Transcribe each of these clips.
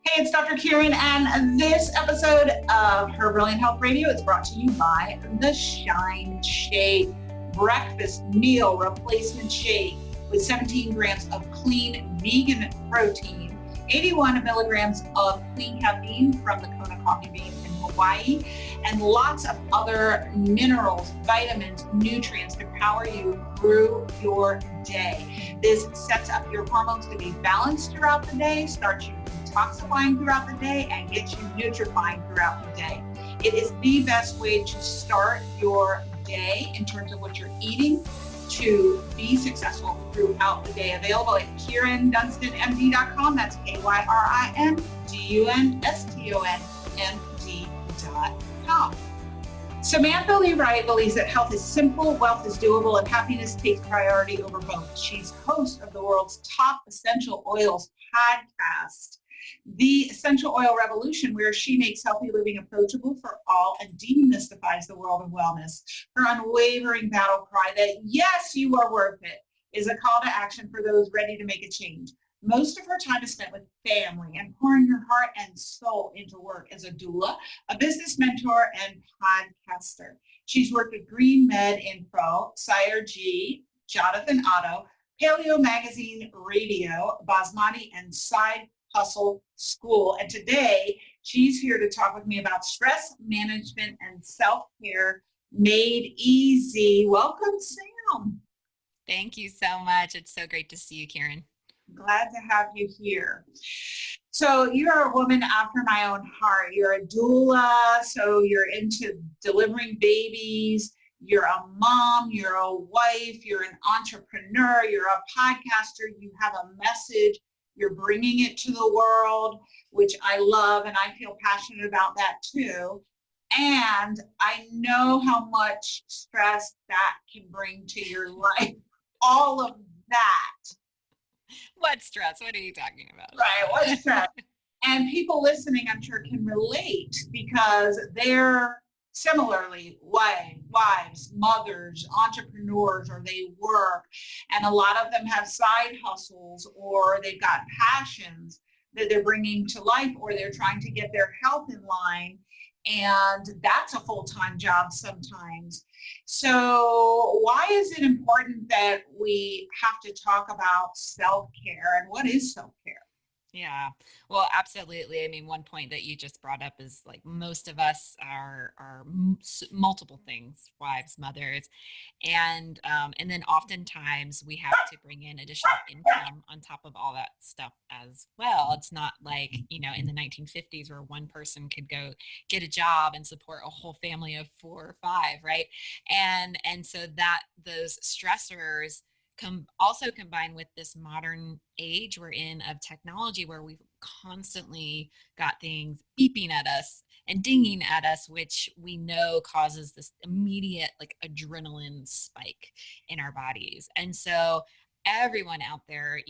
Hey, it's Dr. Kieran, and this episode of Her Brilliant Health Radio is brought to you by the Shine Shake Breakfast Meal Replacement Shake with 17 grams of clean vegan protein, 81 milligrams of clean caffeine from the Kona coffee bean in Hawaii, and lots of other minerals, vitamins, nutrients to power you through your day. This sets up your hormones to be balanced throughout the day, starts you detoxifying throughout the day, and gets you nutrifying throughout the day. It is the best way to start your day in terms of what you're eating to be successful throughout the day. Available at KieranDunstanMD.com. That's KieranDunstonMD.com. Samantha Lee Wright believes that health is simple, wealth is doable, and happiness takes priority over both. She's host of the world's top essential oils podcast, The Essential Oil Revolution, where she makes healthy living approachable for all and demystifies the world of wellness. Her unwavering battle cry that yes, you are worth it is a call to action for those ready to make a change. Most of her time is spent with family and pouring her heart and soul into work as a doula, a business mentor, and podcaster. She's worked with Green Med Info, Sire G, Jonathan Otto, Paleo Magazine Radio, Basmati, and Side Hustle School. And today she's here to talk with me about stress management and self-care made easy. Welcome, Sam. Thank you so much. It's so great to see you, Kieran. Glad to have you here. So you're a woman after my own heart. You're a doula, so you're into delivering babies. You're a mom, you're a wife, you're an entrepreneur, you're a podcaster, you have a message, you're bringing it to the world, which I love, and I feel passionate about that too. And I know how much stress that can bring to your life. All of that. What stress? What are you talking about? Right, what stress? And people listening, I'm sure, can relate because they're similarly wives, mothers, entrepreneurs, or they work. And a lot of them have side hustles, or they've got passions that they're bringing to life, or they're trying to get their health in line. And that's a full-time job sometimes. So why is it important that we have to talk about self-care, and what is self-care? Yeah, well, absolutely. I mean, one point that you just brought up is like most of us are multiple things, wives, mothers, and then oftentimes we have to bring in additional income on top of all that stuff as well. It's not like, in the 1950s where one person could go get a job and support a whole family of 4 or 5, right? And so that those stressors also combined with this modern age we're in of technology where we've constantly got things beeping at us and dinging at us, which we know causes this immediate like adrenaline spike in our bodies. And so everyone out there,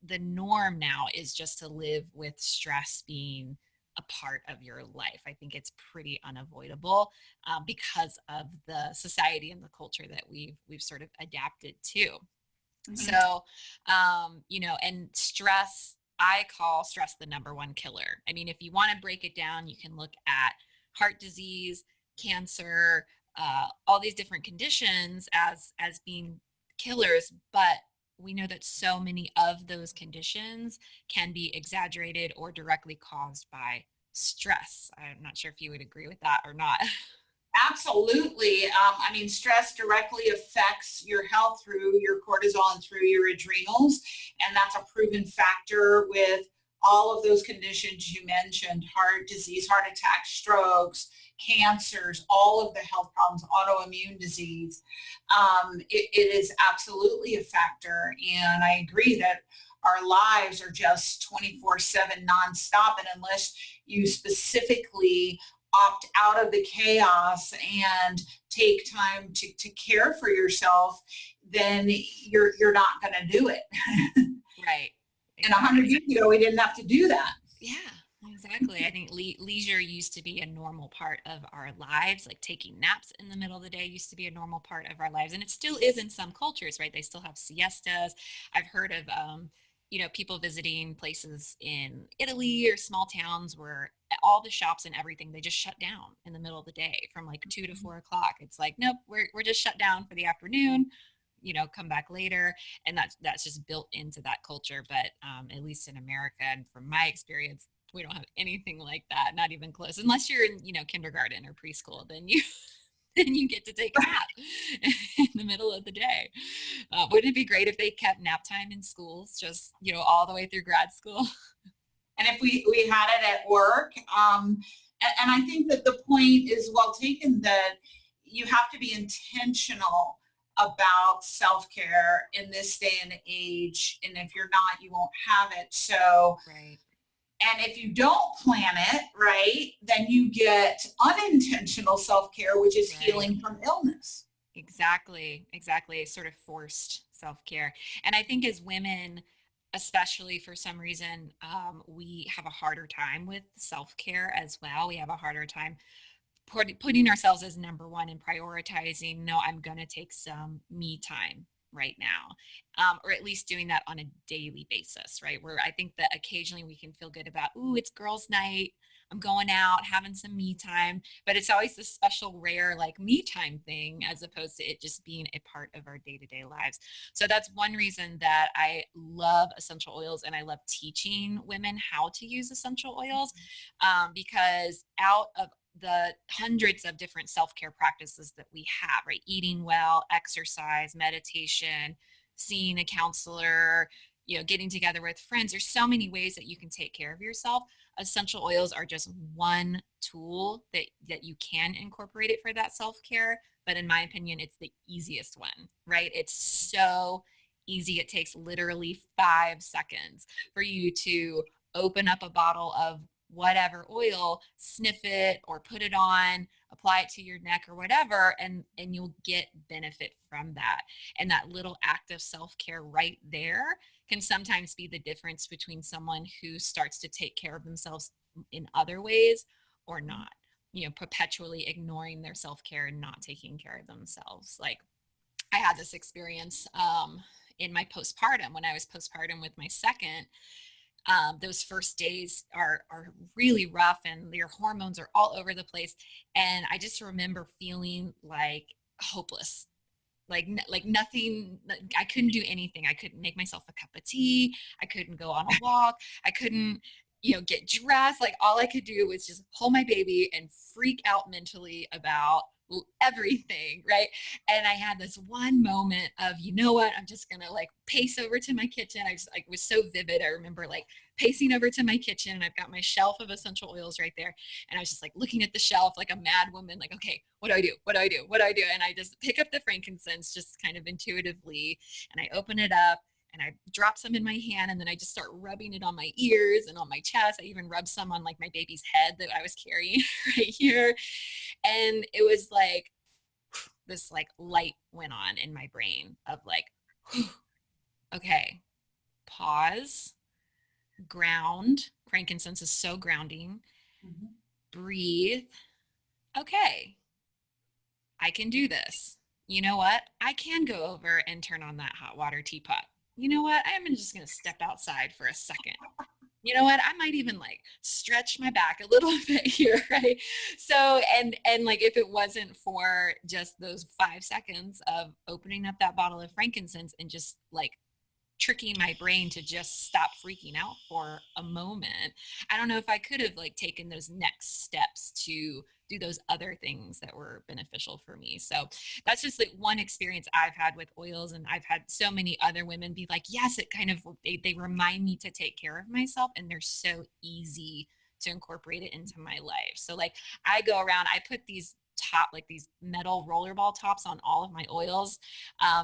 the norm now is just to live with stress being a part of your life. I think it's pretty unavoidable because of the society and the culture that we've sort of adapted to. So, and stress, I call stress the number one killer. I mean, if you want to break it down, you can look at heart disease, cancer, all these different conditions as being killers, but we know that so many of those conditions can be exaggerated or directly caused by stress. I'm not sure if you would agree with that or not. Absolutely. Stress directly affects your health through your cortisol and through your adrenals. And that's a proven factor with all of those conditions you mentioned: heart disease, heart attacks, strokes, cancers, all of the health problems, autoimmune disease. It is absolutely a factor. And I agree that our lives are just 24/7 nonstop. And unless you specifically opt out of the chaos and take time to care for yourself, then you're not going to do it. Right. And 100 years ago, we didn't have to do that. Yeah, exactly. I think leisure used to be a normal part of our lives. Like taking naps in the middle of the day used to be a normal part of our lives. And it still is in some cultures, right? They still have siestas. I've heard of people visiting places in Italy or small towns where all the shops and everything, they just shut down in the middle of the day from like 2 to 4 o'clock. It's like, nope, we're just shut down for the afternoon, come back later. And that's just built into that culture. But at least in America, and from my experience, we don't have anything like that, not even close, unless you're in, kindergarten or preschool, then you then you get to take a nap in the middle of the day. Wouldn't it be great if they kept nap time in schools, just, all the way through grad school? And if we had it at work, and I think that the point is well taken, that you have to be intentional about self-care in this day and age. And if you're not, you won't have it. So, Right. and if you don't plan it, right, then you get unintentional self-care, which is Right. healing from illness. Exactly. Sort of forced self-care. And I think as women, especially for some reason, we have a harder time with self-care as well. We have a harder time putting ourselves as number one and prioritizing, no, I'm going to take some me time right now, or at least doing that on a daily basis, right? Where I think that occasionally we can feel good about, ooh, it's girls' night, I'm going out, having some me time, but it's always this special, rare, like me time thing, as opposed to it just being a part of our day-to-day lives. So that's one reason that I love essential oils, and I love teaching women how to use essential oils, because out of the hundreds of different self-care practices that we have, right? Eating well, exercise, meditation, seeing a counselor, getting together with friends. There's so many ways that you can take care of yourself. Essential oils are just one tool that you can incorporate it for that self-care. But in my opinion, it's the easiest one, right? It's so easy. It takes literally 5 seconds for you to open up a bottle of whatever oil, sniff it or put it on, apply it to your neck or whatever, and you'll get benefit from that. And that little act of self-care right there can sometimes be the difference between someone who starts to take care of themselves in other ways or not, perpetually ignoring their self-care and not taking care of themselves. Like, I had this experience in my postpartum, when I was postpartum with my second. Those first days are really rough, and your hormones are all over the place. And I just remember feeling like hopeless, like nothing. I couldn't do anything. I couldn't make myself a cup of tea. I couldn't go on a walk. I couldn't, get dressed. Like, all I could do was just hold my baby and freak out mentally about everything, right? And I had this one moment of, you know what, I'm just gonna like pace over to my kitchen. I just, like, was so vivid. I remember like pacing over to my kitchen, and I've got my shelf of essential oils right there, and I was just like looking at the shelf like a mad woman, like, okay, what do I do, and I just pick up the frankincense just kind of intuitively, and I open it up, and I drop some in my hand, and then I just start rubbing it on my ears and on my chest. I even rubbed some on like my baby's head that I was carrying right here. And it was like this like light went on in my brain of like, okay, pause, ground. Frankincense is so grounding. Mhm. Breathe. Okay, I can do this. You know what? I can go over and turn on that hot water teapot. You know what? I'm just going to step outside for a second. You know what? I might even like stretch my back a little bit here, right? So, and like, if it wasn't for just those 5 seconds of opening up that bottle of frankincense and just like tricking my brain to just stop freaking out for a moment, I don't know if I could have like taken those next steps to do those other things that were beneficial for me. So that's just like one experience I've had with oils, and I've had so many other women be like, yes, it kind of, they remind me to take care of myself, and they're so easy to incorporate it into my life. So like, I go around, I put these like these metal rollerball tops on all of my oils.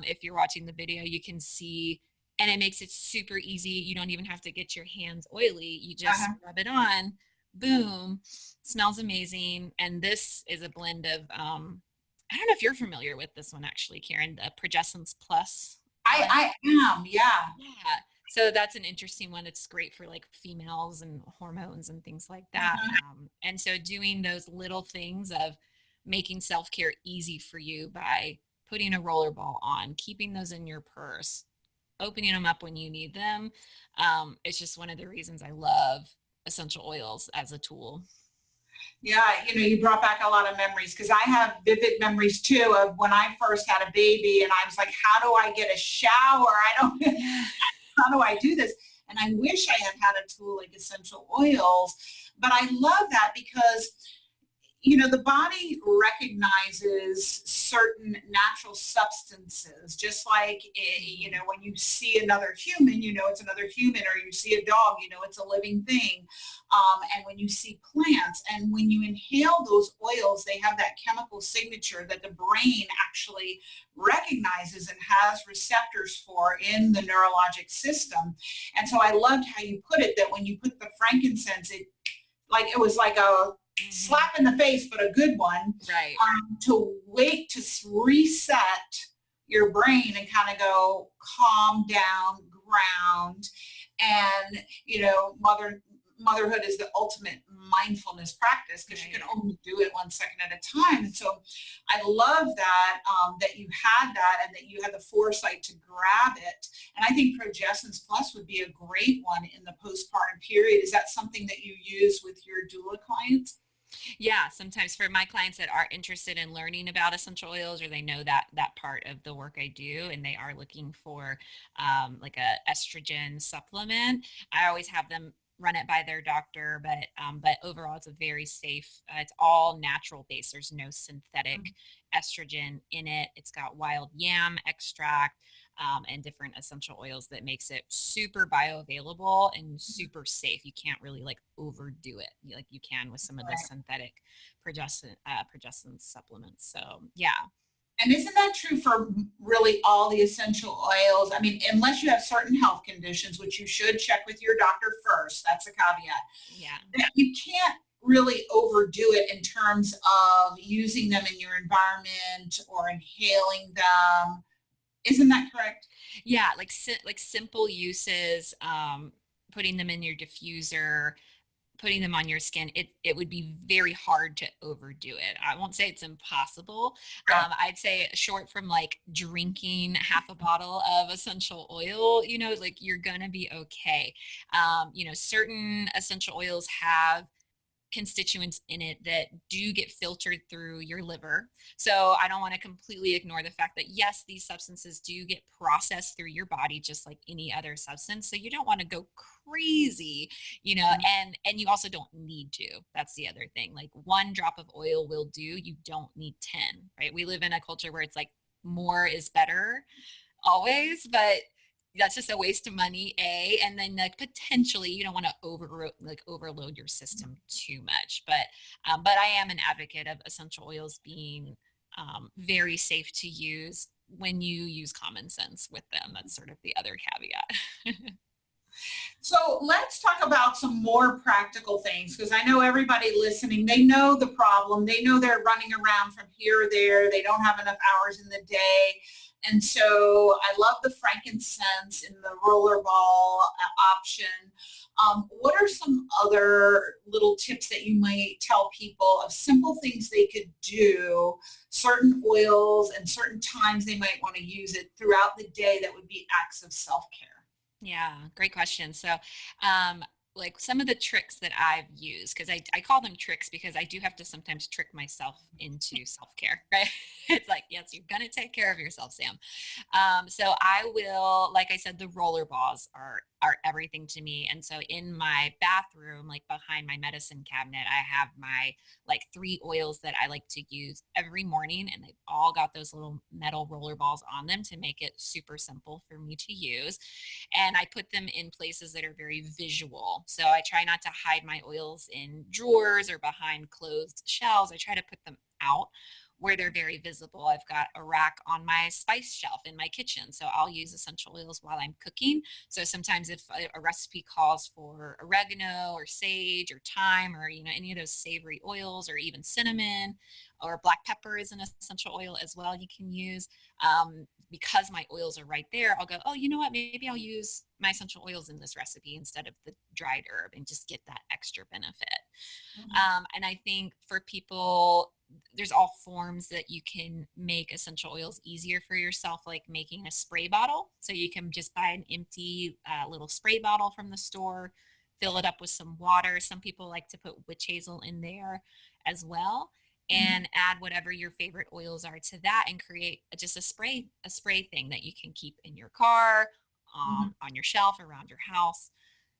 If you're watching the video, you can see, and it makes it super easy. You don't even have to get your hands oily. You just rub it on, boom, smells amazing. And this is a blend of, I don't know if you're familiar with this one actually, Karen, the Progessence Plus. I am, yeah. Yeah. So that's an interesting one. It's great for like females and hormones and things like that. And so doing those little things of making self-care easy for you by putting a rollerball on, keeping those in your purse, opening them up when you need them. It's just one of the reasons I love essential oils as a tool. Yeah, you brought back a lot of memories because I have vivid memories too of when I first had a baby and I was like, how do I get a shower? I don't, Yeah. how do I do this? And I wish I had had a tool like essential oils, but I love that because the body recognizes certain natural substances, just like, when you see another human, it's another human, or you see a dog, it's a living thing. And when you see plants and when you inhale those oils, they have that chemical signature that the brain actually recognizes and has receptors for in the neurologic system. And so I loved how you put it, that when you put the frankincense, it was like a slap in the face, but a good one, Right. to wait to reset your brain and kind of go calm down, ground. And, motherhood is the ultimate mindfulness practice because you can only do it 1 second at a time. And so I love that, that you had that and that you had the foresight to grab it. And I think Progessence Plus would be a great one in the postpartum period. Is that something that you use with your doula clients? Yeah, sometimes for my clients that are interested in learning about essential oils, or they know that part of the work I do, and they are looking for like a estrogen supplement, I always have them run it by their doctor. But overall, it's a very safe. It's all natural based. There's no synthetic estrogen in it. It's got wild yam extract. And different essential oils that makes it super bioavailable and super safe. You can't really like overdo it like you can with some of the Right. synthetic progestin supplements. So yeah. And isn't that true for really all the essential oils? I mean, unless you have certain health conditions, which you should check with your doctor first, that's a caveat. Yeah. That you can't really overdo it in terms of using them in your environment or inhaling them. Isn't that correct? Yeah, like simple uses, putting them in your diffuser, putting them on your skin, it would be very hard to overdo it. I won't say it's impossible. Right. I'd say short from like drinking half a bottle of essential oil, like you're gonna be okay. Certain essential oils have constituents in it that do get filtered through your liver. So I don't want to completely ignore the fact that yes, these substances do get processed through your body just like any other substance. So you don't want to go crazy, and you also don't need to. That's the other thing. Like 1 drop of oil will do. You don't need 10, right? We live in a culture where it's like more is better always, but that's just a waste of money, and then like potentially you don't want to overload your system too much. But I am an advocate of essential oils being very safe to use when you use common sense with them. That's sort of the other caveat. So let's talk about some more practical things because I know everybody listening, they know the problem. They know they're running around from here or there. They don't have enough hours in the day. And so I love the frankincense in the rollerball option. What are some other little tips that you might tell people of simple things they could do, certain oils and certain times they might want to use it throughout the day that would be acts of self-care? Yeah, great question. So, like some of the tricks that I've used, because I call them tricks because I do have to sometimes trick myself into self care, right? It's like, yes, you're going to take care of yourself, Sam. So I will, like I said, the roller balls are everything to me. And so in my bathroom, like behind my medicine cabinet, I have my like 3 oils that I like to use every morning, and they've all got those little metal roller balls on them to make it super simple for me to use. And I put them in places that are very visual. So I try not to hide my oils in drawers or behind closed shelves. I try to put them out where they're very visible. I've got a rack on my spice shelf in my kitchen, so I'll use essential oils while I'm cooking. So sometimes if a recipe calls for oregano or sage or thyme or any of those savory oils, or even cinnamon or black pepper is an essential oil as well you can use. Because my oils are right there, I'll go, oh, you know what, maybe I'll use my essential oils in this recipe instead of the dried herb and just get that extra benefit. And I think for people there's all forms that you can make essential oils easier for yourself, like making a spray bottle. So you can just buy an empty little spray bottle from the store, fill it up with some water. Some people like to put witch hazel in there as well, and add whatever your favorite oils are to that, and create just a spray thing that you can keep in your car, on your shelf, around your house,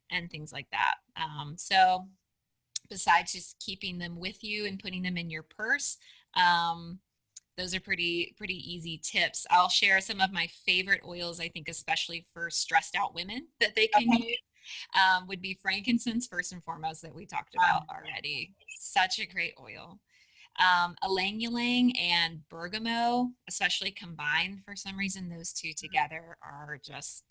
and things like that. So besides just keeping them with you and putting them in your purse, um, those are pretty easy tips. I'll share some of my favorite oils, I think, especially for stressed out women that they can use. Would be frankincense first and foremost, that we talked about already. Such a great oil. Ylang ylang and bergamot, especially combined, for some reason, those two together are just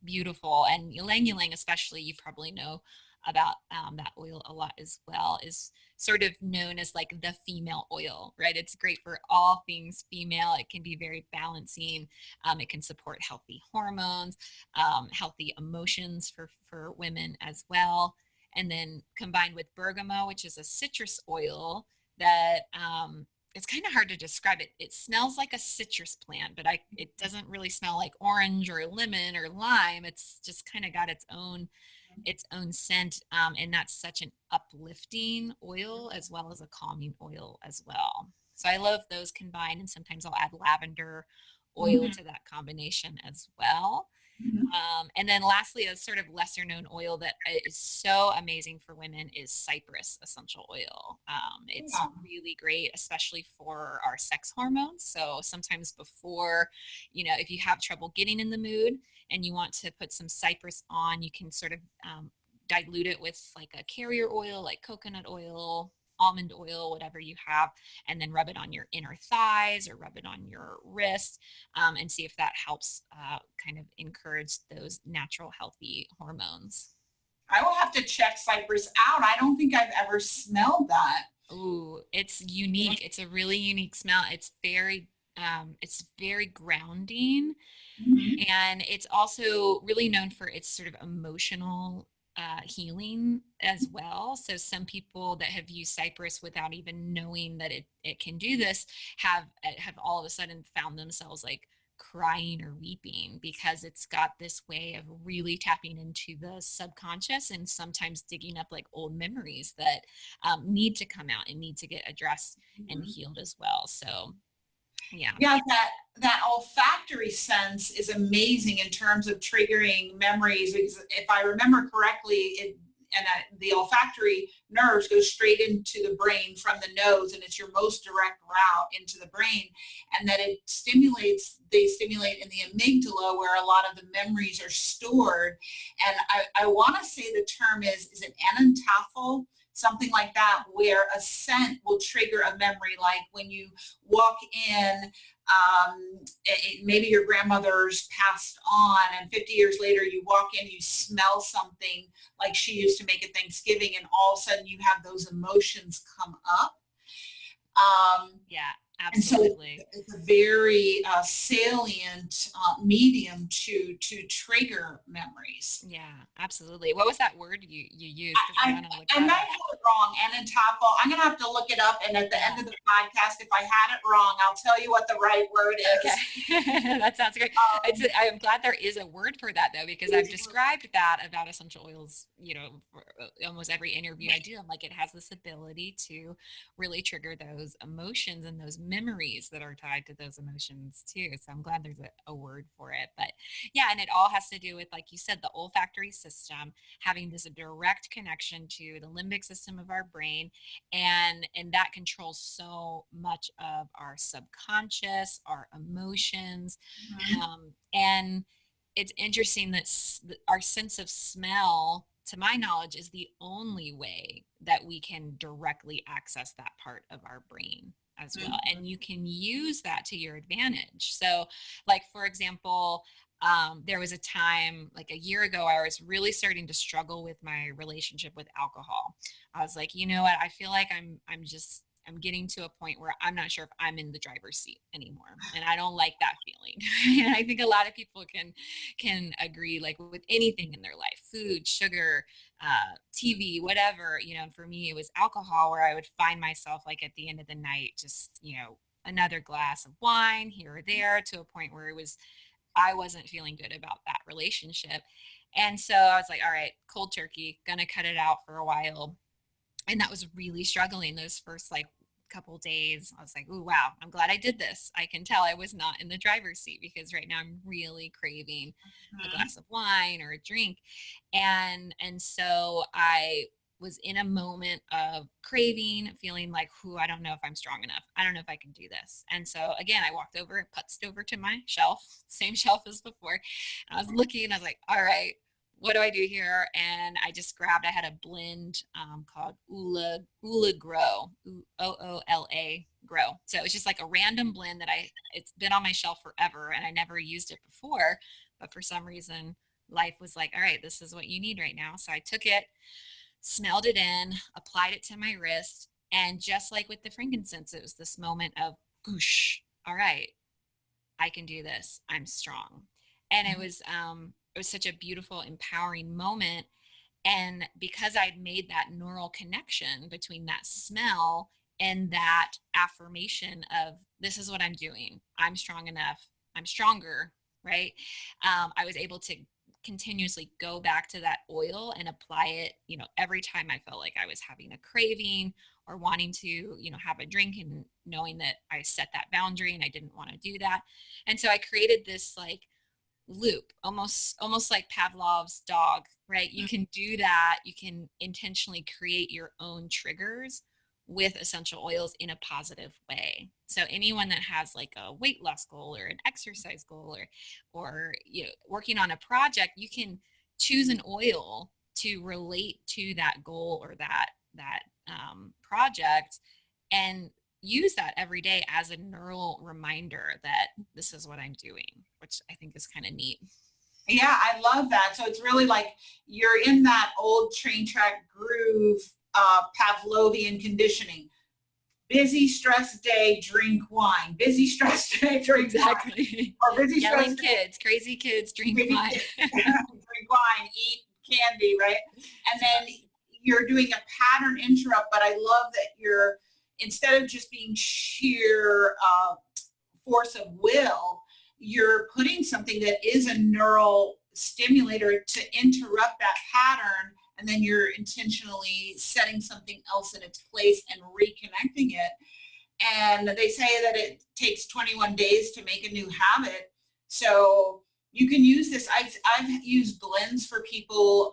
beautiful. And ylang ylang, especially, you probably know about that oil a lot as well, is sort of known as like the female oil, right? It's great for all things female. It can be very balancing. It can support healthy hormones, healthy emotions for women as well. And then combined with bergamot, which is a citrus oil that it's kind of hard to describe it. It smells like a citrus plant, but it doesn't really smell like orange or lemon or lime. It's just kind of got its own scent, and that's such an uplifting oil as well as a calming oil as well. So I love those combined, and sometimes I'll add lavender oil to that combination as well. And then lastly, a sort of lesser known oil that is so amazing for women is cypress essential oil. It's really great, especially for our sex hormones. So sometimes before, if you have trouble getting in the mood and you want to put some cypress on, you can sort of dilute it with like a carrier oil, like coconut oil, almond oil, whatever you have, and then rub it on your inner thighs or rub it on your wrist, and see if that helps kind of encourage those natural healthy hormones. I will have to check cypress out. I don't think I've ever smelled that. Ooh, it's unique. It's a really unique smell. It's very grounding, and it's also really known for its sort of emotional healing as well. So some people that have used cypress without even knowing that it can do this have all of a sudden found themselves like crying or weeping, because it's got this way of really tapping into the subconscious and sometimes digging up like old memories that need to come out and need to get addressed and healed as well. So yeah. Yeah, that olfactory sense is amazing in terms of triggering memories. Because if I remember correctly, the olfactory nerves go straight into the brain from the nose, and it's your most direct route into the brain. And that they stimulate in the amygdala, where a lot of the memories are stored. And I want to say the term is it anantafel? Something like that, where a scent will trigger a memory, like when you walk in, maybe your grandmother's passed on, and 50 years later you walk in, you smell something like she used to make at Thanksgiving, and all of a sudden you have those emotions come up. Yeah, absolutely. And so it's a very salient medium to trigger memories. Yeah, absolutely. What was that word you used? I might have it wrong, anantafel. I'm going to have to look it up, and at the end of the podcast, if I had it wrong, I'll tell you what the right word is. Okay. That sounds great. I'm glad there is a word for that, though, because I've described that about essential oils, for almost every interview I do. I'm like, it has this ability to really trigger those emotions and those memories that are tied to those emotions too. So I'm glad there's a word for it. But yeah, and it all has to do with, like you said, the olfactory system having this direct connection to the limbic system of our brain, and that controls so much of our subconscious, our emotions. And it's interesting that our sense of smell, to my knowledge, is the only way that we can directly access that part of our brain as well. And you can use that to your advantage. So like, for example, there was a time like a year ago, I was really starting to struggle with my relationship with alcohol. I was like, you know what? I feel like I'm just I'm getting to a point where I'm not sure if I'm in the driver's seat anymore. And I don't like that feeling. And I think a lot of people can agree, like with anything in their life, food, sugar, TV, whatever, and for me, it was alcohol, where I would find myself like at the end of the night, just, another glass of wine here or there, to a point where I wasn't feeling good about that relationship. And so I was like, all right, cold turkey, gonna cut it out for a while. And that was really struggling those first like couple days. I was like, oh wow, I'm glad I did this. I can tell I was not in the driver's seat, because right now I'm really craving a Mhm. glass of wine or a drink. And so I was in a moment of craving, feeling like, I don't know if I'm strong enough. I don't know if I can do this. And so again, I walked over, putzed over to my shelf, same shelf as before. I was looking, I was like, all right, what do I do here? And I just grabbed, I had a blend called Oola Grow, Oola Grow. So it's just like a random blend that it's been on my shelf forever, and I never used it before, but for some reason life was like, all right, this is what you need right now. So I took it, smelled it in, applied it to my wrist. And just like with the frankincense, it was this moment of, whoosh, all right, I can do this. I'm strong. And it was such a beautiful, empowering moment. And because I'd made that neural connection between that smell and that affirmation of, this is what I'm doing, I'm strong enough, I'm stronger, right? I was able to continuously go back to that oil and apply it, every time I felt like I was having a craving or wanting to, have a drink, and knowing that I set that boundary and I didn't want to do that. And so I created this like loop, almost like Pavlov's dog, right? You can do that. You can intentionally create your own triggers with essential oils in a positive way. So anyone that has like a weight loss goal or an exercise goal, or working on a project, you can choose an oil to relate to that goal or that project, and use that every day as a neural reminder that this is what I'm doing, which I think is kind of neat. Yeah, I love that. So it's really like you're in that old train track groove, Pavlovian conditioning. Busy, stress day, drink wine. Busy, stress day, drink wine. Exactly. Or busy, stress Yelling day, kids, crazy kids, drink drink wine. wine, eat candy, right? And then Yes. you're doing a pattern interrupt, but I love that you're, instead of just being sheer force of will, you're putting something that is a neural stimulator to interrupt that pattern, and then you're intentionally setting something else in its place and reconnecting it. And they say that it takes 21 days to make a new habit. So you can use this. I've used blends for people.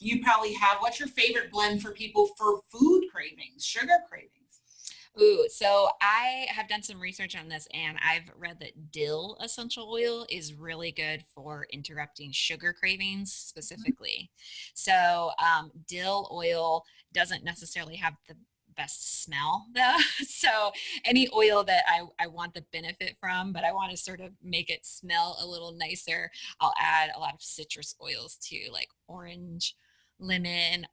You probably have. What's your favorite blend for people for food cravings, sugar cravings? Ooh, so I have done some research on this, and I've read that dill essential oil is really good for interrupting sugar cravings specifically. So dill oil doesn't necessarily have the best smell though. So any oil that I want the benefit from, but I want to sort of make it smell a little nicer, I'll add a lot of citrus oils too, like orange, lemon,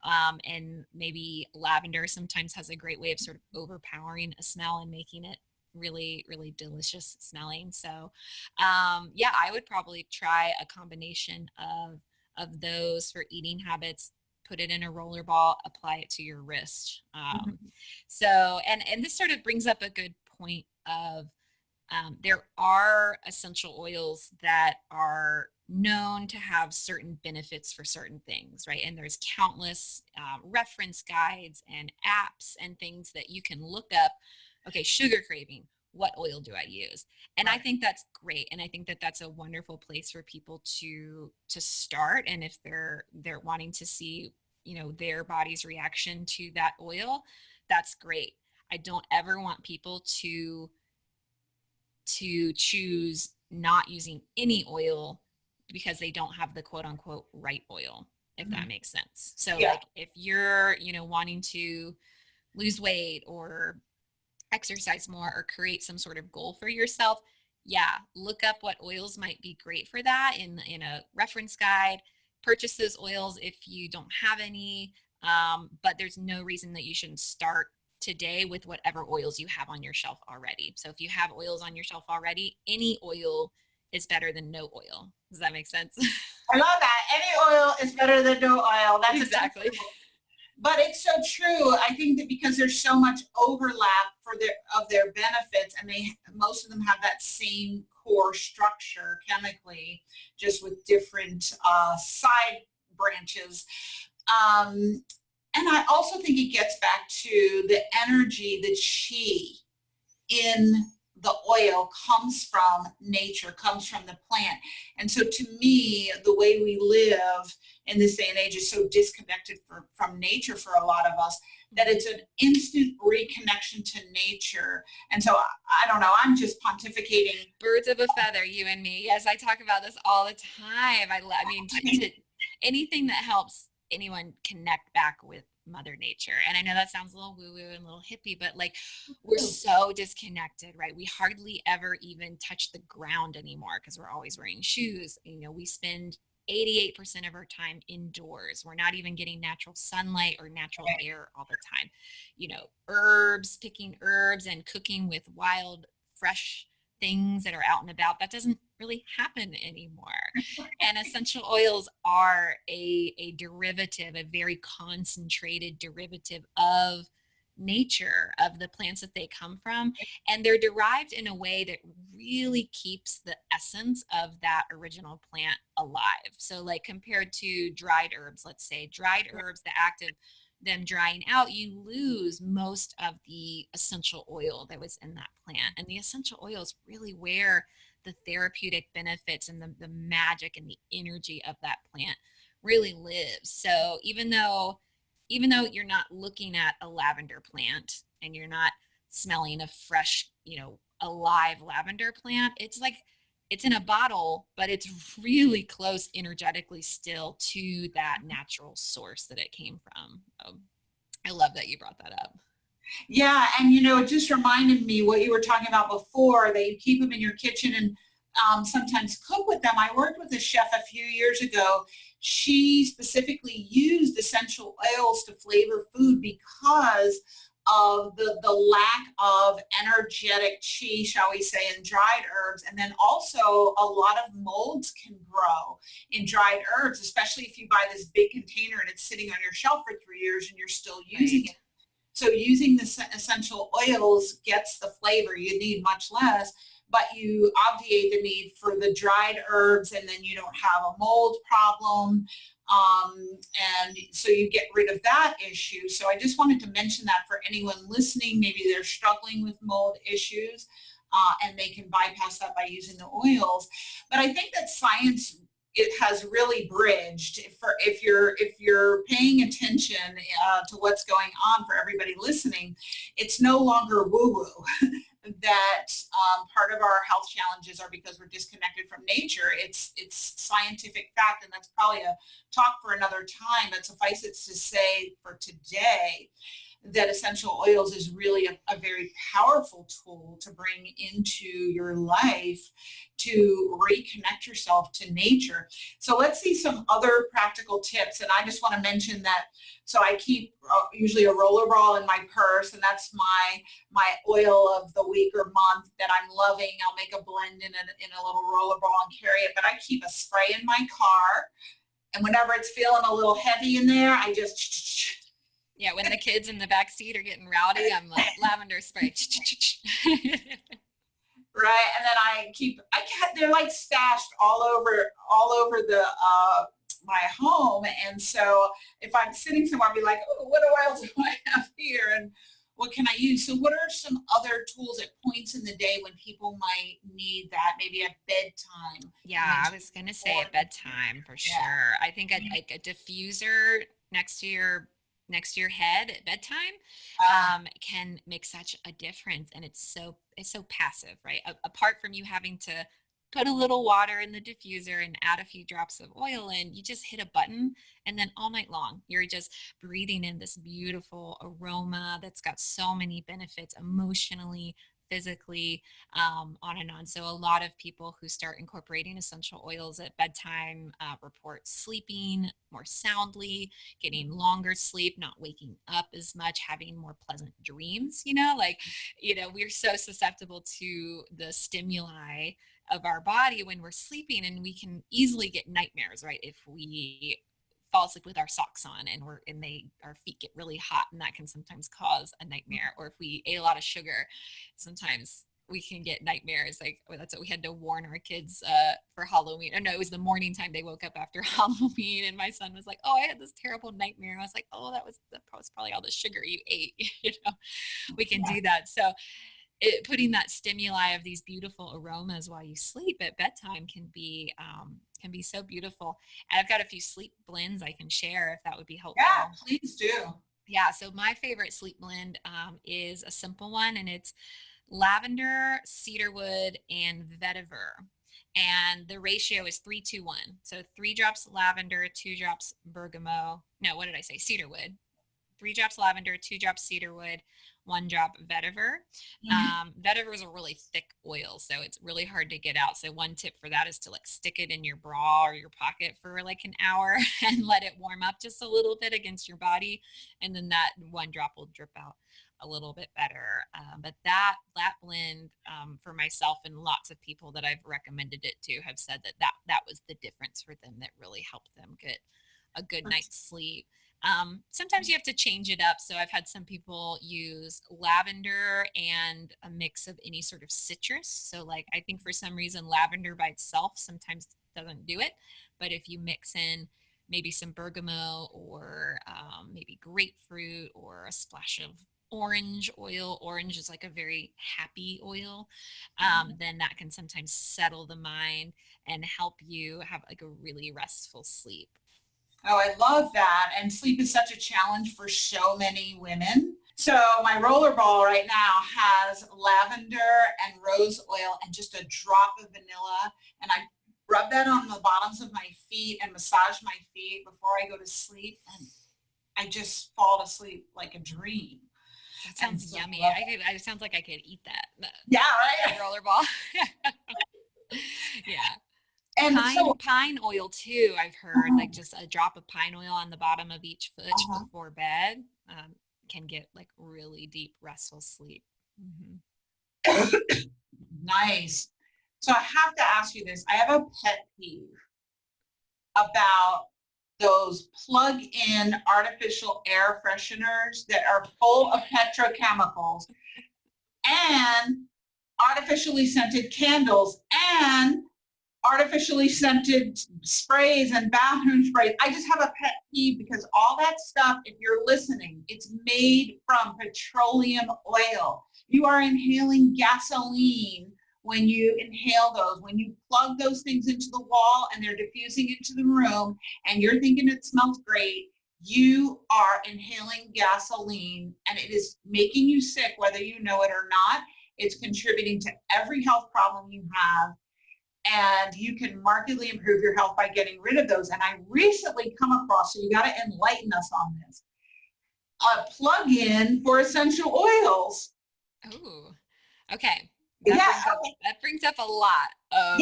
and maybe lavender sometimes has a great way of sort of overpowering a smell and making it really, really delicious smelling. So, yeah, I would probably try a combination of those for eating habits. Put it in a roller ball, apply it to your wrist. So, and this sort of brings up a good point of there are essential oils that are known to have certain benefits for certain things, right? And there's countless reference guides and apps and things that you can look up. Okay, sugar craving, what oil do I use? And I Right. think that's great, and I think that that's a wonderful place for people to start. And if they're wanting to see, their body's reaction to that oil, that's great. I don't ever want people to choose not using any oil because they don't have the quote unquote right oil, if that Mhm. makes sense. So Yeah. like if you're, wanting to lose weight or exercise more or create some sort of goal for yourself, yeah, look up what oils might be great for that in a reference guide. Purchase those oils if you don't have any, but there's no reason that you shouldn't start today with whatever oils you have on your shelf already. So if you have oils on your shelf already, any oil is better than no oil. Does that make sense? I love that. Any oil is better than no oil. That's Exactly. but it's so true. I think that because there's so much overlap for their benefits, and most of them have that same core structure chemically, just with different side branches. And I also think it gets back to the energy, the chi in the oil comes from nature, comes from the plant. And so to me, the way we live in this day and age is so disconnected from nature for a lot of us that it's an instant reconnection to nature. And so I don't know, I'm just pontificating. Birds of a feather, you and me. Yes, I talk about this all the time. I mean, anything that helps anyone connect back with Mother Nature. And I know that sounds a little woo-woo and a little hippie, but like we're so disconnected, right? We hardly ever even touch the ground anymore because we're always wearing shoes. You know, we spend 88% of our time indoors. We're not even getting natural sunlight or natural air all the time. You know, picking herbs and cooking with wild, fresh things that are out and about, that doesn't really happen anymore. And essential oils are a derivative, a very concentrated derivative of nature, of the plants that they come from. And they're derived in a way that really keeps the essence of that original plant alive. So like compared to dried herbs, let's say dried herbs, the act of them drying out, you lose most of the essential oil that was in that plant. And the essential oil is really where the therapeutic benefits and the magic and the energy of that plant really lives. So even though you're not looking at a lavender plant and you're not smelling a fresh, alive lavender plant, it's like it's in a bottle, but it's really close energetically still to that natural source that it came from. I love that you brought that up. Yeah, and it just reminded me what you were talking about before, that you keep them in your kitchen and sometimes cook with them. I worked with a chef a few years ago. She specifically used essential oils to flavor food because of the lack of energetic chi, shall we say, in dried herbs. And then also a lot of molds can grow in dried herbs, especially if you buy this big container and it's sitting on your shelf for 3 years and you're still using it. So using the essential oils gets the flavor. You need much less, but you obviate the need for the dried herbs, and then you don't have a mold problem. And so you get rid of that issue. So I just wanted to mention that for anyone listening, maybe they're struggling with mold issues, and they can bypass that by using the oils. But I think that science, it has really bridged. If you're paying attention to what's going on, for everybody listening, it's no longer woo-woo. That part of our health challenges are because we're disconnected from nature. It's scientific fact, and that's probably a talk for another time. But suffice it to say for today, that essential oils is really a very powerful tool to bring into your life to reconnect yourself to nature. So let's see some other practical tips. And I just want to mention that, so I keep usually a roller ball in my purse, and that's my oil of the week or month that I'm loving. I'll make a blend in a little roller ball and carry it. But I keep a spray in my car. And whenever it's feeling a little heavy in there, I just... Yeah, when the kids in the back seat are getting rowdy, I'm like, lavender spray. Right, and then they're like stashed all over the my home, and so if I'm sitting somewhere, I'll be like, oh, what oils do I have here, and what can I use? So what are some other tools at points in the day when people might need that, maybe at bedtime? Yeah, I was going to say at bedtime for sure. I think a diffuser next to your head at bedtime can make such a difference. And it's so passive, right? Apart from you having to put a little water in the diffuser and add a few drops of oil in, you just hit a button, and then all night long you're just breathing in this beautiful aroma that's got so many benefits emotionally, physically, on and on. So a lot of people who start incorporating essential oils at bedtime report sleeping more soundly, getting longer sleep, not waking up as much, having more pleasant dreams. Like, we're so susceptible to the stimuli of our body when we're sleeping, and we can easily get nightmares, right? If we fall asleep with our socks on and our feet get really hot, and that can sometimes cause a nightmare. Or if we ate a lot of sugar, sometimes we can get nightmares. Like, that's what we had to warn our kids for Halloween. Oh no, it was the morning time they woke up after Halloween, and my son was like, "Oh, I had this terrible nightmare." I was like, "Oh, that was probably all the sugar you ate." We can do that. So putting that stimuli of these beautiful aromas while you sleep at bedtime can be so beautiful. And I've got a few sleep blends I can share if that would be helpful. Yeah, please do. Yeah, so my favorite sleep blend is a simple one, and it's lavender, cedarwood, and vetiver. And the ratio is 3-2-1. So 3 drops lavender, 2 drops bergamot. No, what did I say? Cedarwood. 3 drops lavender, 2 drops cedarwood, 1 drop vetiver. Vetiver is a really thick oil, so it's really hard to get out. So one tip for that is to like stick it in your bra or your pocket for like an hour and let it warm up just a little bit against your body, and then that 1 drop will drip out a little bit better. But that blend, for myself and lots of people that I've recommended it to, have said that was the difference for them, that really helped them get a good night's sleep. Sometimes you have to change it up. So I've had some people use lavender and a mix of any sort of citrus. So like, I think for some reason lavender by itself sometimes doesn't do it, but if you mix in maybe some bergamot or maybe grapefruit or a splash of orange oil. Orange is like a very happy oil. Then that can sometimes settle the mind and help you have like a really restful sleep. Oh, I love that. And sleep is such a challenge for so many women. So my rollerball right now has lavender and rose oil and just a drop of vanilla. And I rub that on the bottoms of my feet and massage my feet before I go to sleep. And I just fall asleep like a dream. That sounds yummy. It sounds like I could eat that. Yeah, right. Rollerball. Yeah. And pine oil too, I've heard, like just a drop of pine oil on the bottom of each foot before bed can get like really deep, restful sleep. Nice. So I have to ask you this. I have a pet peeve about those plug-in artificial air fresheners that are full of petrochemicals and artificially scented candles and artificially scented sprays and bathroom sprays. I just have a pet peeve because all that stuff, if you're listening, it's made from petroleum oil. You are inhaling gasoline when you inhale those. When you plug those things into the wall and they're diffusing into the room and you're thinking it smells great, you are inhaling gasoline and it is making you sick whether you know it or not. It's contributing to every health problem you have. And you can markedly improve your health by getting rid of those. And I recently come across, so you got to enlighten us on this, a plug-in for essential oils. Oh, okay. That brings up a lot of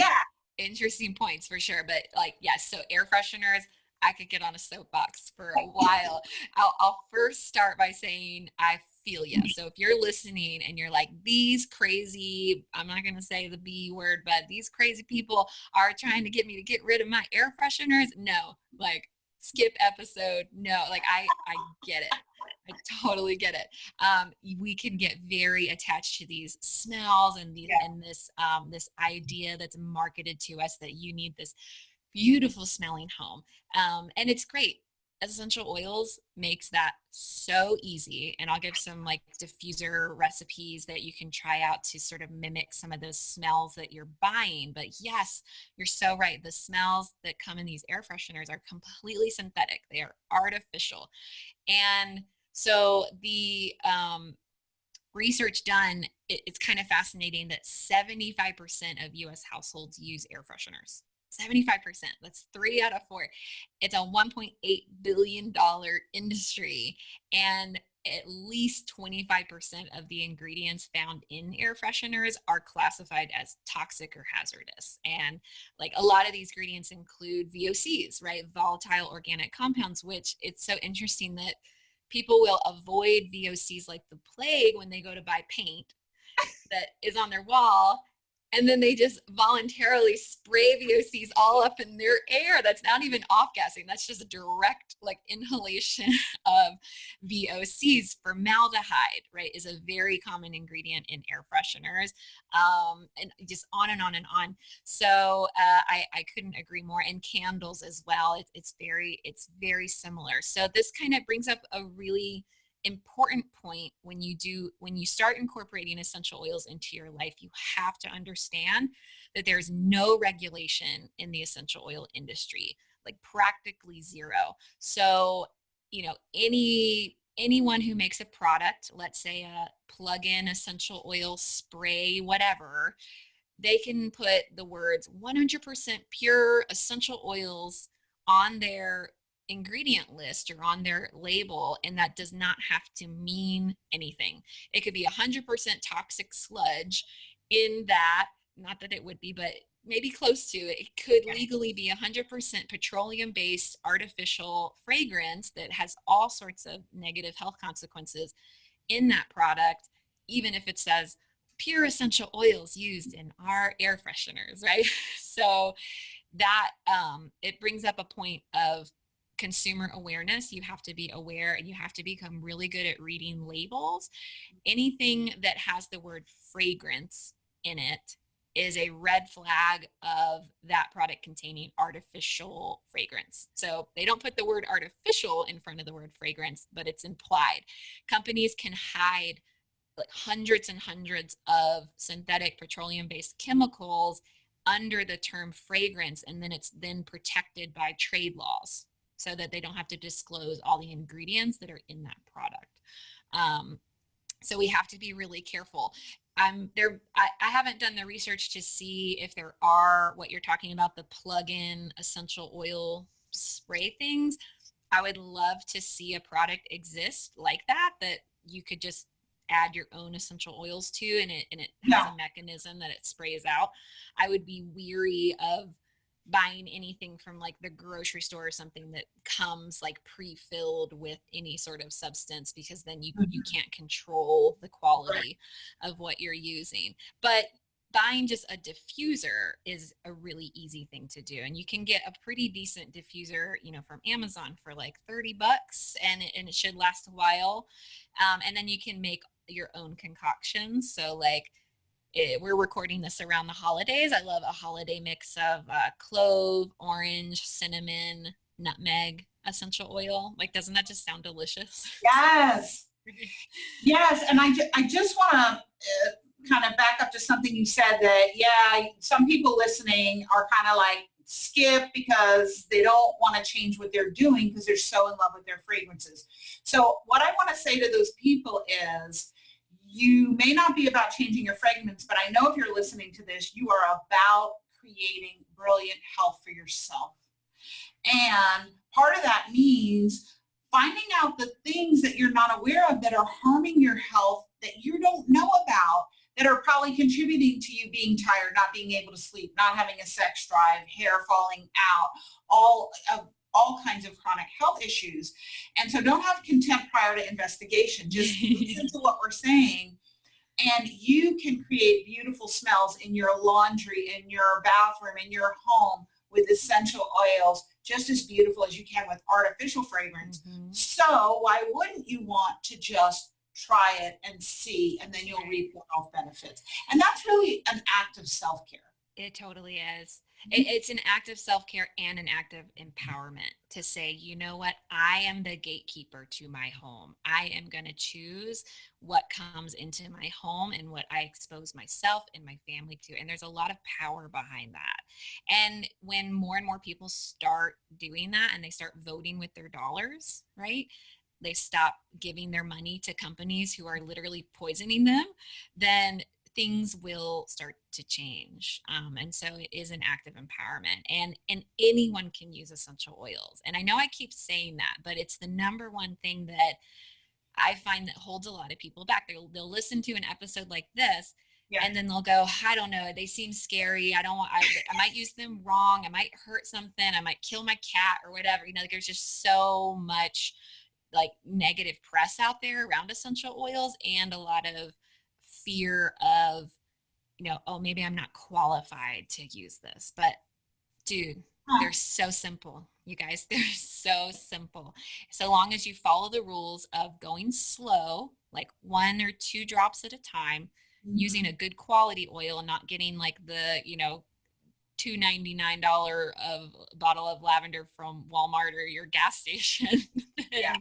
interesting points for sure. But like, yes, so air fresheners, I could get on a soapbox for a while. I'll first start by saying I feel you. So if you're listening and you're like, these crazy, I'm not going to say the B word, but these crazy people are trying to get me to get rid of my air fresheners. No, like skip episode. No, like I get it. I totally get it. We can get very attached to these smells and this idea that's marketed to us that you need this beautiful smelling home. And it's great. Essential oils makes that so easy. And I'll give some like diffuser recipes that you can try out to sort of mimic some of those smells that you're buying. But yes, you're so right. The smells that come in these air fresheners are completely synthetic. They are artificial. And so the research done, it's kind of fascinating that 75% of US households use air fresheners. 75%. That's 3 out of 4. It's a $1.8 billion industry. And at least 25% of the ingredients found in air fresheners are classified as toxic or hazardous. And like a lot of these ingredients include VOCs, right? Volatile organic compounds, which it's so interesting that people will avoid VOCs like the plague when they go to buy paint that is on their wall, and then they just voluntarily spray VOCs all up in their air. That's not even off gassing. That's just a direct like inhalation of VOCs. Formaldehyde, right, is a very common ingredient in air fresheners, and just on and on and on. So I couldn't agree more. And candles as well. It's very similar. So this kind of brings up a really important point. When you start incorporating essential oils into your life, you have to understand that there's no regulation in the essential oil industry, like practically zero. So anyone who makes a product, let's say a plug-in essential oil spray, whatever, they can put the words 100% pure essential oils on their ingredient list or on their label, and that does not have to mean anything. It could be 100% toxic sludge in that, not that it would be, but maybe close to it. It could legally be 100% petroleum based artificial fragrance that has all sorts of negative health consequences in that product, even if it says pure essential oils used in our air fresheners, right? So that it brings up a point of consumer awareness. You have to be aware, and you have to become really good at reading labels. Anything that has the word fragrance in it is a red flag of that product containing artificial fragrance. So they don't put the word artificial in front of the word fragrance, but it's implied. Companies can hide like hundreds and hundreds of synthetic petroleum-based chemicals under the term fragrance, and then it's then protected by trade laws so that they don't have to disclose all the ingredients that are in that product. So we have to be really careful. I haven't done the research to see if there are what you're talking about, the plug-in essential oil spray things. I would love to see a product exist like that you could just add your own essential oils to, and it has a mechanism that it sprays out. I would be weary of buying anything from like the grocery store or something that comes like pre-filled with any sort of substance, because then you can't control the quality of what you're using. But buying just a diffuser is a really easy thing to do, and you can get a pretty decent diffuser from Amazon for like $30, and it should last a while. And then you can make your own concoctions. So like we're recording this around the holidays. I love a holiday mix of clove, orange, cinnamon, nutmeg, essential oil. Like, doesn't that just sound delicious? Yes. Yes. And I just want to kind of back up to something you said, that, some people listening are kind of like skip because they don't want to change what they're doing because they're so in love with their fragrances. So what I want to say to those people is, you may not be about changing your fragrance, but I know if you're listening to this, you are about creating brilliant health for yourself. And part of that means finding out the things that you're not aware of that are harming your health, that you don't know about, that are probably contributing to you being tired, not being able to sleep, not having a sex drive, hair falling out, all kinds of chronic health issues. And so don't have contempt prior to investigation. Just listen to what we're saying, and you can create beautiful smells in your laundry, in your bathroom, in your home with essential oils, just as beautiful as you can with artificial fragrance. Mm-hmm. So why wouldn't you want to just try it and see, and then you'll reap the health benefits? And that's really an act of self-care. It totally is. It's an act of self-care and an act of empowerment to say, you know what, I am the gatekeeper to my home. I am going to choose what comes into my home and what I expose myself and my family to. And there's a lot of power behind that. And when more and more people start doing that, and they start voting with their dollars, right? They stop giving their money to companies who are literally poisoning them, then things will start to change. And so it is an act of empowerment, and anyone can use essential oils. And I know I keep saying that, but it's the number one thing that I find that holds a lot of people back. They'll listen to an episode like this, Yeah. and then they'll go, I don't know, they seem scary. I don't want, I might use them wrong. I might hurt something. I might kill my cat or whatever. You know, like there's just so much like negative press out there around essential oils, and a lot of fear of, oh, maybe I'm not qualified to use this. But dude, they're so simple, you guys. They're so simple. So long as you follow the rules of going slow, like 1 or 2 drops at a time, using a good quality oil and not getting like the, $2.99 of bottle of lavender from Walmart or your gas station, Yeah.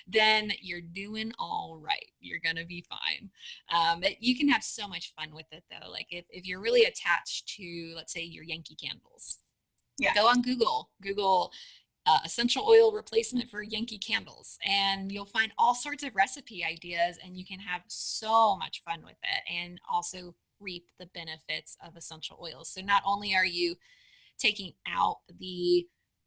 then you're doing all right. You're going to be fine. But you can have so much fun with it though. Like if you're really attached to, let's say, your Yankee candles, Yeah. go on Google essential oil replacement for Yankee candles, and you'll find all sorts of recipe ideas, and you can have so much fun with it and also reap the benefits of essential oils. So not only are you taking out the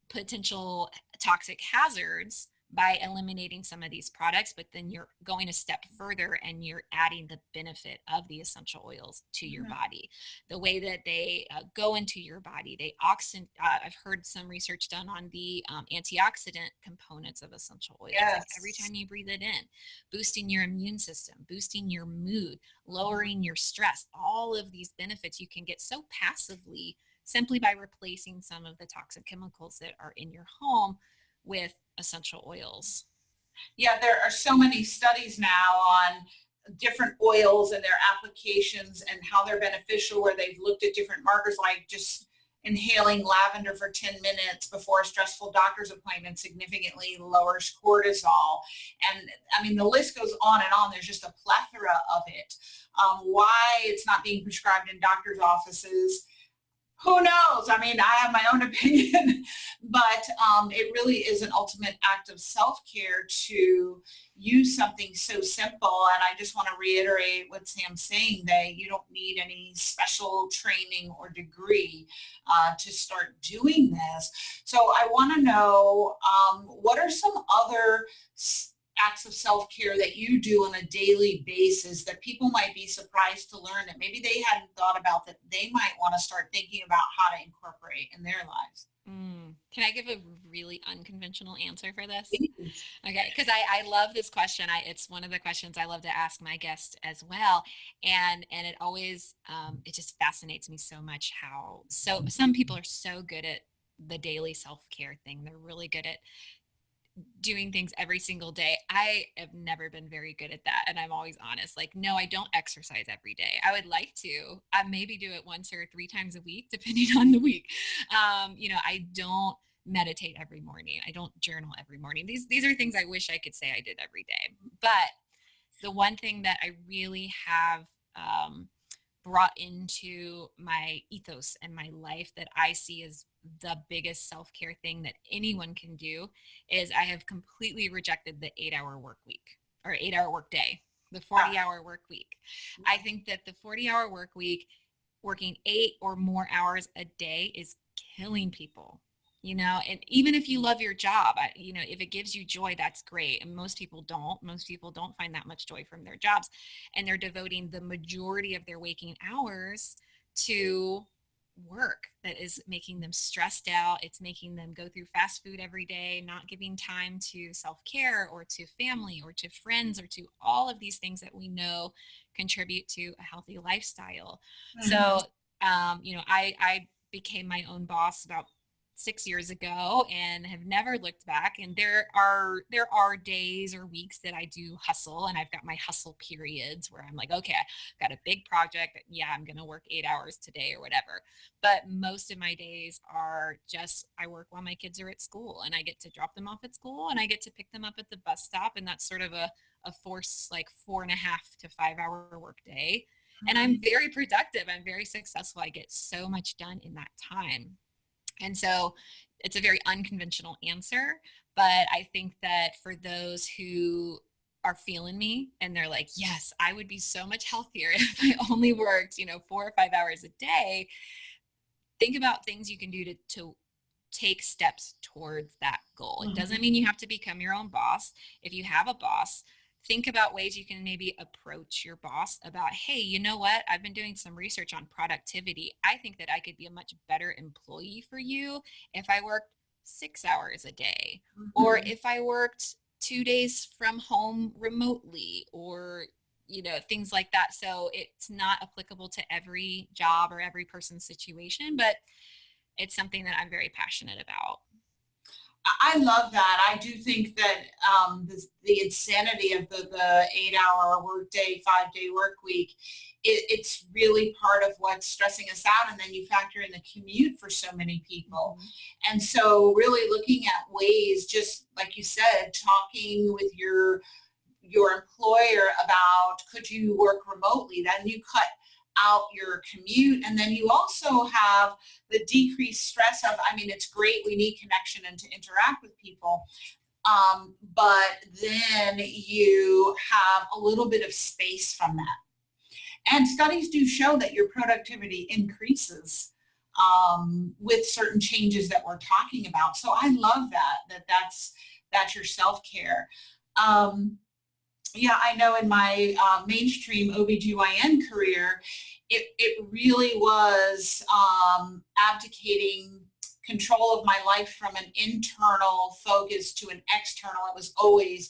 potential toxic hazards by eliminating some of these products, but then you're going a step further and you're adding the benefit of the essential oils to your body. The way that they go into your body, they oxidate. I've heard some research done on the antioxidant components of essential oils. Yes. Like every time you breathe it in, boosting your immune system, boosting your mood, lowering your stress, all of these benefits you can get so passively simply by replacing some of the toxic chemicals that are in your home with essential oils. Yeah, there are so many studies now on different oils and their applications and how they're beneficial, where they've looked at different markers like just inhaling lavender for 10 minutes before a stressful doctor's appointment significantly lowers cortisol. And I mean, the list goes on and on. There's just a plethora of it. Why it's not being prescribed in doctor's offices, who knows? I mean, I have my own opinion, but it really is an ultimate act of self-care to use something so simple. And I just want to reiterate what Sam's saying, that you don't need any special training or degree to start doing this. So I want to know, what are some other acts of self-care that you do on a daily basis that people might be surprised to learn that maybe they hadn't thought about, that they might want to start thinking about how to incorporate in their lives? Can I give a really unconventional answer for this? Okay, because I love this question. It's one of the questions I love to ask my guests as well, and it always it just fascinates me so much how some people are so good at the daily self-care thing. They're really good at doing things every single day. I have never been very good at that. And I'm always honest, like, no, I don't exercise every day. I would like to. I maybe do it once or 3 times a week, depending on the week. I don't meditate every morning. I don't journal every morning. These are things I wish I could say I did every day. But the one thing that I really have brought into my ethos and my life that I see as the biggest self-care thing that anyone can do is I have completely rejected the 8-hour work week or 8-hour work day, the 40-hour work week. I think that the 40-hour work week, working 8 or more hours a day, is killing people. And even if you love your job, if it gives you joy, that's great. And most people don't find that much joy from their jobs, and they're devoting the majority of their waking hours to work that is making them stressed out. It's making them go through fast food every day, not giving time to self-care or to family or to friends or to all of these things that we know contribute to a healthy lifestyle. So, I became my own boss about 6 years ago and have never looked back. And there are days or weeks that I do hustle, and I've got my hustle periods where I'm like, okay, I've got a big project. Yeah, I'm going to work 8 hours today or whatever. But most of my days are just, I work while my kids are at school, and I get to drop them off at school and I get to pick them up at the bus stop. And that's sort of a force, like 4.5 to 5 hour work day. And I'm very productive. I'm very successful. I get so much done in that time. And so it's a very unconventional answer, but I think that for those who are feeling me and they're like, yes, I would be so much healthier if I only worked, 4 or 5 hours a day. Think about things you can do to take steps towards that goal. It doesn't mean you have to become your own boss. If you have a boss, think about ways you can maybe approach your boss about, hey, you know what? I've been doing some research on productivity. I think that I could be a much better employee for you if I worked 6 hours a day, or Mhm. if I worked 2 days from home remotely, or things like that. So it's not applicable to every job or every person's situation, but it's something that I'm very passionate about. I love that. I do think that the insanity of the 8 hour workday, 5 day work week, it's really part of what's stressing us out. And then you factor in the commute for so many people. Mhm. And so really looking at ways, just like you said, talking with your employer about could you work remotely, then you cut out your commute, and then you also have the decreased stress of, I mean, it's great, we need connection and to interact with people, but then you have a little bit of space from that, and studies do show that your productivity increases with certain changes that we're talking about. So I love that's your self-care. um, yeah, I know in my mainstream OBGYN career, it really was abdicating control of my life from an internal focus to an external. It was always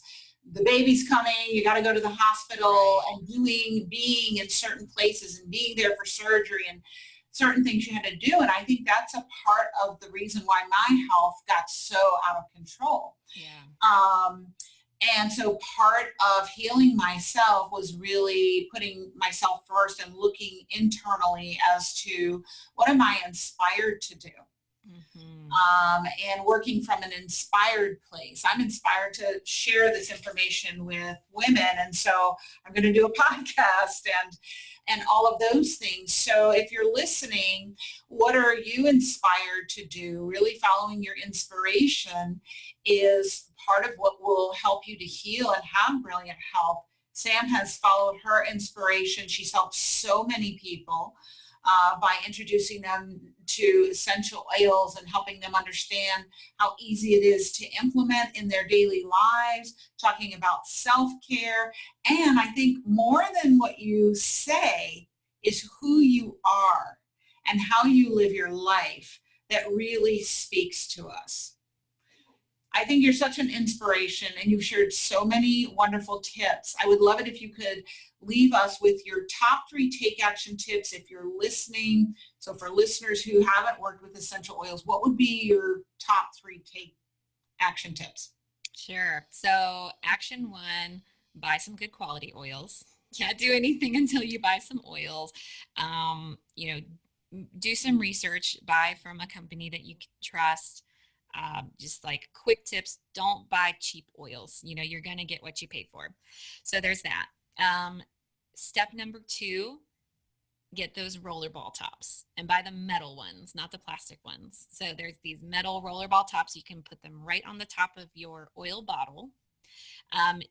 the baby's coming, you got to go to the hospital, Right. and being in certain places and being there for surgery and certain things you had to do. And I think that's a part of the reason why my health got so out of control. Yeah. Um, and so part of healing myself was really putting myself first and looking internally as to what am I inspired to do? Hmm. And working from an inspired place. I'm inspired to share this information with women. And so I'm going to do a podcast and all of those things. So if you're listening, what are you inspired to do? Really following your inspiration is part of what will help you to heal and have brilliant health. Sam has followed her inspiration. She's helped so many people by introducing them to essential oils and helping them understand how easy it is to implement in their daily lives, talking about self-care. And I think more than what you say is who you are and how you live your life that really speaks to us. I think you're such an inspiration and you've shared so many wonderful tips. I would love it if you could leave us with your top 3 take action tips if you're listening. So for listeners who haven't worked with essential oils, what would be your top 3 take action tips? Sure. So, action one, buy some good quality oils. Can't do anything until you buy some oils. Um, you know, do some research, buy from a company that you can trust. Just like quick tips, don't buy cheap oils. You're going to get what you pay for. So, there's that. Step number 2, get those rollerball tops and buy the metal ones, not the plastic ones. So there's these metal rollerball tops. You can put them right on the top of your oil bottle.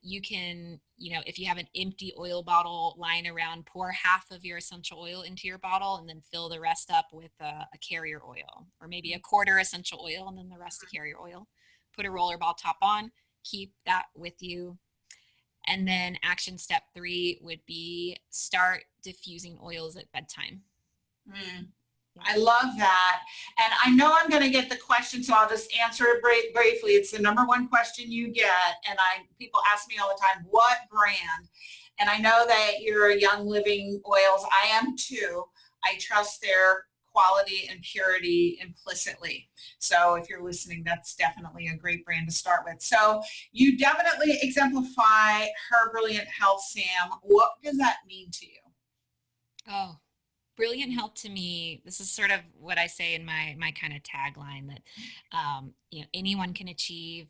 You can, if you have an empty oil bottle lying around, pour half of your essential oil into your bottle and then fill the rest up with a carrier oil, or maybe a quarter essential oil and then the rest a carrier oil. Put a rollerball top on, keep that with you. And then action step 3 would be start diffusing oils at bedtime. Mm. Yeah. I love that. And I know I'm going to get the question, so I'll just answer it briefly. It's the number one question you get. And people ask me all the time, what brand? And I know that you're a Young Living Oils. I am too. I trust their quality and purity implicitly. So if you're listening, that's definitely a great brand to start with. So you definitely exemplify her brilliant health, Sam. What does that mean to you? Oh, brilliant health to me. This is sort of what I say in my kind of tagline that anyone can achieve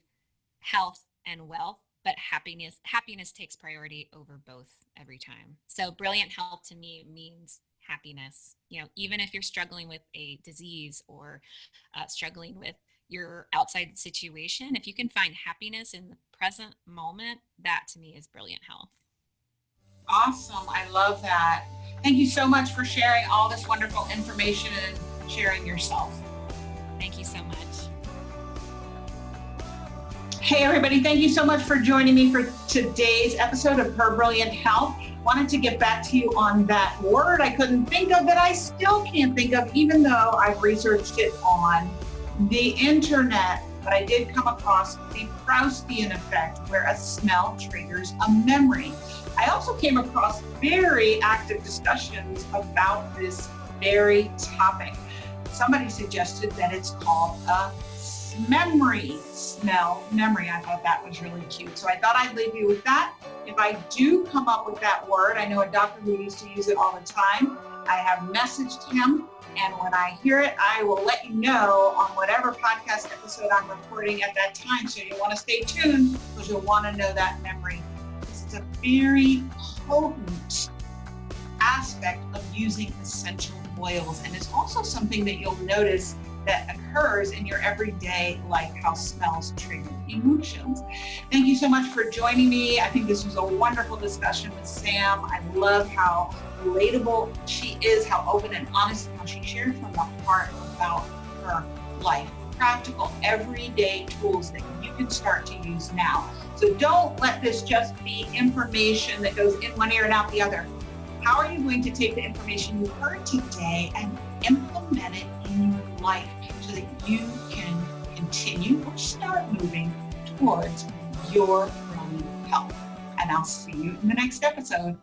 health and wealth, but happiness takes priority over both every time. So brilliant health to me means happiness. Even if you're struggling with a disease or struggling with your outside situation, if you can find happiness in the present moment, that to me is brilliant health. Awesome. I love that. Thank you so much for sharing all this wonderful information and sharing yourself. Thank you so much. Hey everybody, thank you so much for joining me for today's episode of Her Brilliant Health. Wanted to get back to you on that word I couldn't think of, that I still can't think of, even though I've researched it on the internet. But I did come across the Proustian effect, where a smell triggers a memory. I also came across very active discussions about this very topic. Somebody suggested that it's called a memory, smell memory. I thought that was really cute. So I thought I'd leave you with that. If I do come up with that word, I know a doctor who used to use it all the time. I have messaged him, and when I hear it, I will let you know on whatever podcast episode I'm recording at that time. So you want to stay tuned, because you'll want to know that memory. This is a very potent aspect of using essential oils, and it's also something that you'll notice that occurs in your everyday life, how smells trigger emotions. Thank you so much for joining me. I think this was a wonderful discussion with Sam. I love how relatable she is, how open and honest, how she shared from the heart about her life. Practical, everyday tools that you can start to use now. So don't let this just be information that goes in one ear and out the other. How are you going to take the information you heard today and implement it in your life so that you can continue or start moving towards your brilliant health? And I'll see you in the next episode.